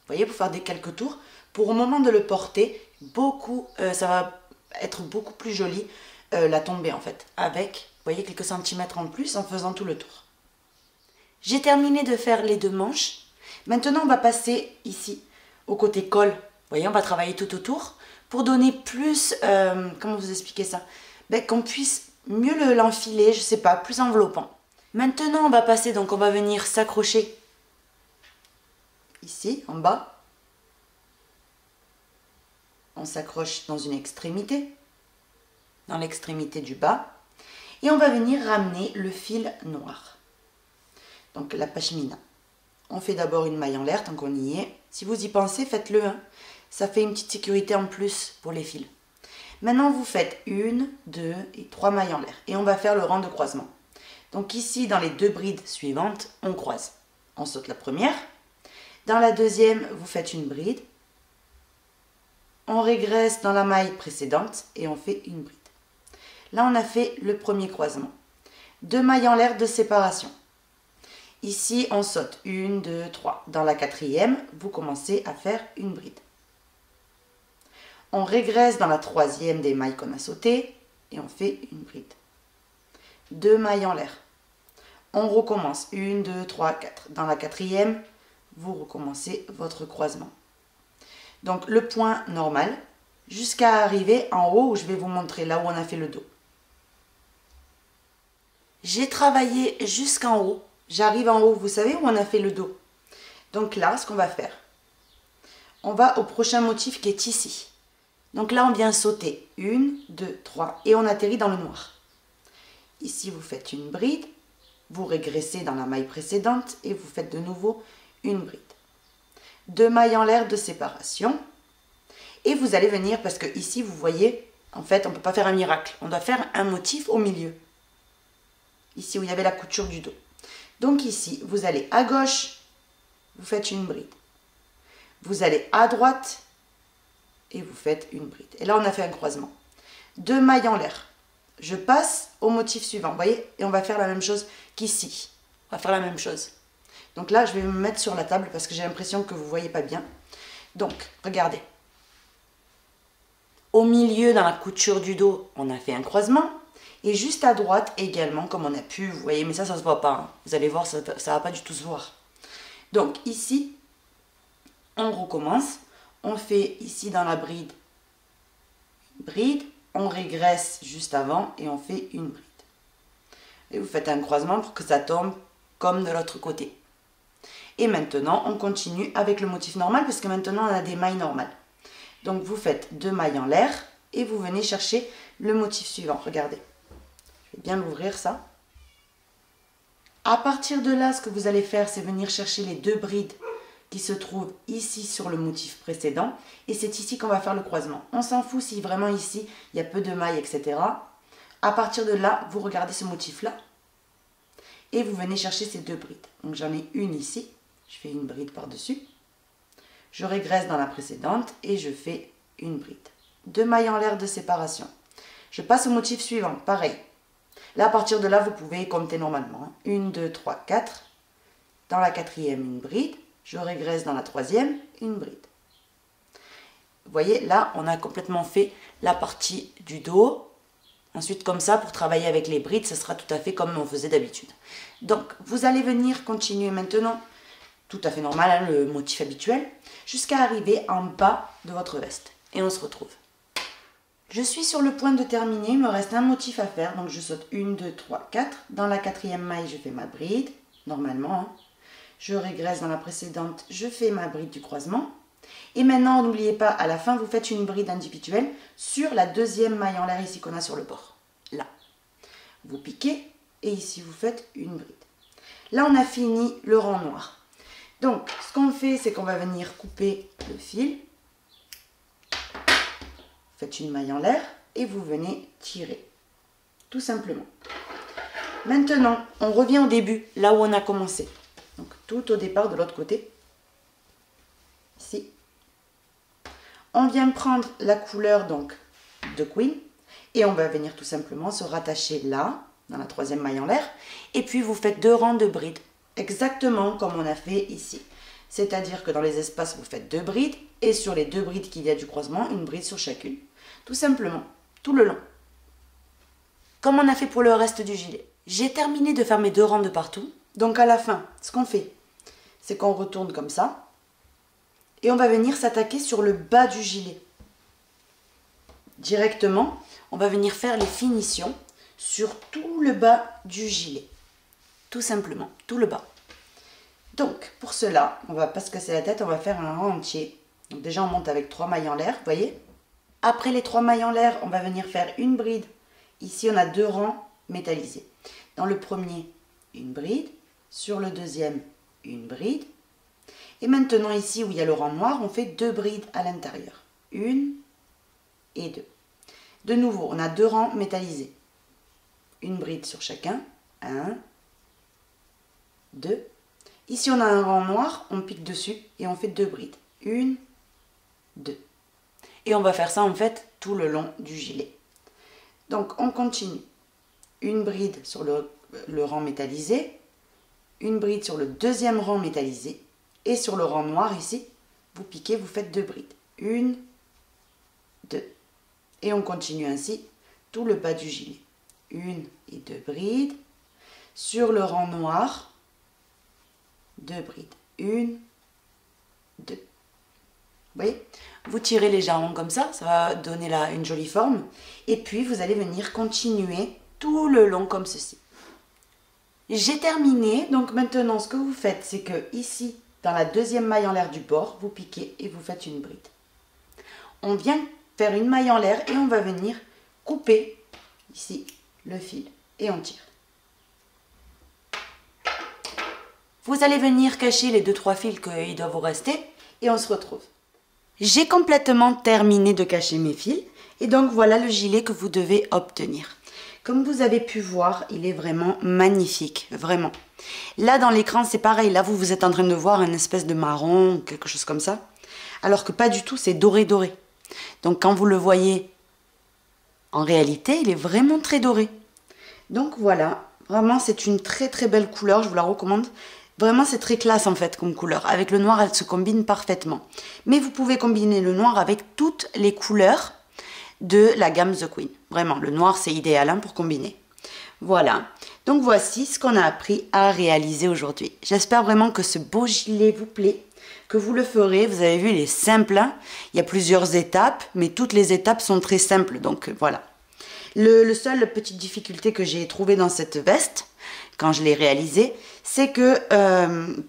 Vous voyez, pour faire des quelques tours, pour au moment de le porter, ça va être beaucoup plus joli la tombée en fait, avec, vous voyez, quelques centimètres en plus en faisant tout le tour. J'ai terminé de faire les 2 manches. Maintenant, on va passer ici au côté col. Vous voyez, on va travailler tout autour pour donner plus, comment vous expliquer ça, qu'on puisse mieux l'enfiler, je sais pas, plus enveloppant. Maintenant, on va passer, donc on va venir s'accrocher ici, en bas. On s'accroche dans une extrémité, dans l'extrémité du bas, et on va venir ramener le fil noir. Donc la pashmina. On fait d'abord une maille en l'air tant qu'on y est. Si vous y pensez, faites-le. Hein. Ça fait une petite sécurité en plus pour les fils. Maintenant, vous faites 1, 2 et 3 mailles en l'air. Et on va faire le rang de croisement. Donc ici, dans les 2 brides suivantes, on croise. On saute la première. Dans la deuxième, vous faites une bride. On régresse dans la maille précédente et on fait une bride. Là, on a fait le premier croisement. 2 mailles en l'air de séparation. Ici, on saute 1, 2, 3. Dans la quatrième, vous commencez à faire une bride. On régresse dans la troisième des mailles qu'on a sautées et on fait une bride. 2 mailles en l'air. On recommence 1, 2, 3, 4. Dans la quatrième, vous recommencez votre croisement. Donc le point normal jusqu'à arriver en haut où je vais vous montrer là où on a fait le dos. J'ai travaillé jusqu'en haut. J'arrive en haut, vous savez où on a fait le dos. Donc là, ce qu'on va faire, on va au prochain motif qui est ici. Donc là, on vient sauter 1, 2, 3 et on atterrit dans le noir. Ici, vous faites une bride, vous régressez dans la maille précédente et vous faites de nouveau une bride. 2 mailles en l'air de séparation. Et vous allez venir, parce que ici, vous voyez, en fait, on ne peut pas faire un miracle. On doit faire un motif au milieu. Ici où il y avait la couture du dos. Donc ici, vous allez à gauche, vous faites une bride. Vous allez à droite et vous faites une bride. Et là, on a fait un croisement. 2 mailles en l'air. Je passe au motif suivant, vous voyez, et on va faire la même chose qu'ici. On va faire la même chose. Donc là, je vais me mettre sur la table parce que j'ai l'impression que vous ne voyez pas bien. Donc, regardez. Au milieu, dans la couture du dos, on a fait un croisement. Et juste à droite également, comme on a pu, vous voyez, mais ça ne se voit pas. Hein. Vous allez voir, ça ne va pas du tout se voir. Donc ici, on recommence. On fait ici dans la bride, on régresse juste avant et on fait une bride. Et vous faites un croisement pour que ça tombe comme de l'autre côté. Et maintenant, on continue avec le motif normal parce que maintenant, on a des mailles normales. Donc vous faites 2 mailles en l'air et vous venez chercher le motif suivant. Regardez. Je vais bien l'ouvrir ça. À partir de là, ce que vous allez faire, c'est venir chercher les 2 brides qui se trouvent ici sur le motif précédent. Et c'est ici qu'on va faire le croisement. On s'en fout si vraiment ici, il y a peu de mailles, etc. À partir de là, vous regardez ce motif-là. Et vous venez chercher ces 2 brides. Donc j'en ai une ici. Je fais une bride par-dessus. Je régresse dans la précédente et je fais une bride. 2 mailles en l'air de séparation. Je passe au motif suivant, pareil. Là, à partir de là, vous pouvez compter normalement. 1, 2, 3, 4. Dans la quatrième, une bride. Je régresse dans la troisième, une bride. Vous voyez, là, on a complètement fait la partie du dos. Ensuite, comme ça, pour travailler avec les brides, ce sera tout à fait comme on faisait d'habitude. Donc, vous allez venir continuer maintenant, tout à fait normal, hein, le motif habituel, jusqu'à arriver en bas de votre veste. Et on se retrouve. Je suis sur le point de terminer, il me reste un motif à faire, donc je saute 1, 2, 3, 4. Dans la quatrième maille, je fais ma bride, normalement. Hein. Je régresse dans la précédente, je fais ma bride du croisement. Et maintenant, n'oubliez pas, à la fin, vous faites une bride individuelle sur la deuxième maille en l'air ici qu'on a sur le bord. Là. Vous piquez et ici, vous faites une bride. Là, on a fini le rang noir. Donc, ce qu'on fait, c'est qu'on va venir couper le fil. Faites une maille en l'air et vous venez tirer. Tout simplement. Maintenant, on revient au début, là où on a commencé. Donc, tout au départ de l'autre côté. Ici. On vient prendre la couleur donc de Queen et on va venir tout simplement se rattacher là, dans la troisième maille en l'air. Et puis, vous faites 2 rangs de brides, exactement comme on a fait ici. C'est-à-dire que dans les espaces, vous faites 2 brides et sur les 2 brides qu'il y a du croisement, une bride sur chacune. Tout simplement, tout le long. Comme on a fait pour le reste du gilet. J'ai terminé de faire mes 2 rangs de partout. Donc à la fin, ce qu'on fait, c'est qu'on retourne comme ça. Et on va venir s'attaquer sur le bas du gilet. Directement, on va venir faire les finitions sur tout le bas du gilet. Tout simplement, tout le bas. Donc, pour cela, on va pas se casser la tête, on va faire un rang entier. Donc déjà, on monte avec 3 mailles en l'air, vous voyez. Après les 3 mailles en l'air, on va venir faire une bride. Ici, on a 2 rangs métallisés. Dans le premier, une bride. Sur le deuxième, une bride. Et maintenant, ici où il y a le rang noir, on fait 2 brides à l'intérieur. 1 et 2. De nouveau, on a 2 rangs métallisés. Une bride sur chacun. 1, 2. Ici, on a un rang noir, on pique dessus et on fait 2 brides. 1, 2. Et on va faire ça en fait tout le long du gilet. Donc, on continue. Une bride sur le rang métallisé, une bride sur le deuxième rang métallisé et sur le rang noir ici, vous piquez, vous faites 2 brides. 1, 2. Et on continue ainsi tout le bas du gilet. 1 et 2 brides. Sur le rang noir, 2 brides. 1, 2. Vous voyez? Vous tirez légèrement comme ça va donner là une jolie forme. Et puis vous allez venir continuer tout le long comme ceci. J'ai terminé, donc maintenant ce que vous faites, c'est que ici, dans la deuxième maille en l'air du bord, vous piquez et vous faites une bride. On vient faire une maille en l'air et on va venir couper ici le fil et on tire. Vous allez venir cacher les 2-3 fils qui doivent vous rester et on se retrouve. J'ai complètement terminé de cacher mes fils et donc voilà le gilet que vous devez obtenir. Comme vous avez pu voir, il est vraiment magnifique, vraiment. Là dans l'écran c'est pareil, là vous êtes en train de voir une espèce de marron, quelque chose comme ça. Alors que pas du tout, c'est doré doré. Donc quand vous le voyez en réalité, il est vraiment très doré. Donc voilà, vraiment c'est une très très belle couleur, je vous la recommande. Vraiment c'est très classe en fait comme couleur. Avec le noir elle se combine parfaitement. Mais vous pouvez combiner le noir avec toutes les couleurs de la gamme The Queen. Vraiment, le noir c'est idéal hein, pour combiner. Voilà, donc voici ce qu'on a appris à réaliser aujourd'hui. J'espère vraiment que ce beau gilet vous plaît, que vous le ferez. Vous avez vu, il est simple, hein. Il y a plusieurs étapes, mais toutes les étapes sont très simples, donc voilà. Le seule petite difficulté que j'ai trouvée dans cette veste, quand je l'ai réalisée, c'est que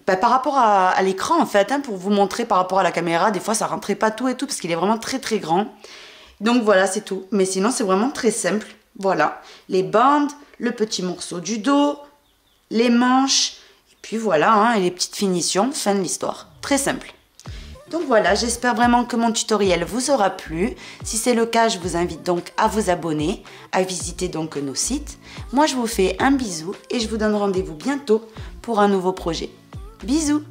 par rapport à l'écran en fait, hein, pour vous montrer par rapport à la caméra, des fois ça rentrait pas tout et tout, parce qu'il est vraiment très très grand. Donc voilà, c'est tout. Mais sinon, c'est vraiment très simple. Voilà, les bandes, le petit morceau du dos, les manches, et puis voilà, hein, et les petites finitions, fin de l'histoire. Très simple. Donc voilà, j'espère vraiment que mon tutoriel vous aura plu. Si c'est le cas, je vous invite donc à vous abonner, à visiter donc nos sites. Moi, je vous fais un bisou et je vous donne rendez-vous bientôt pour un nouveau projet. Bisous!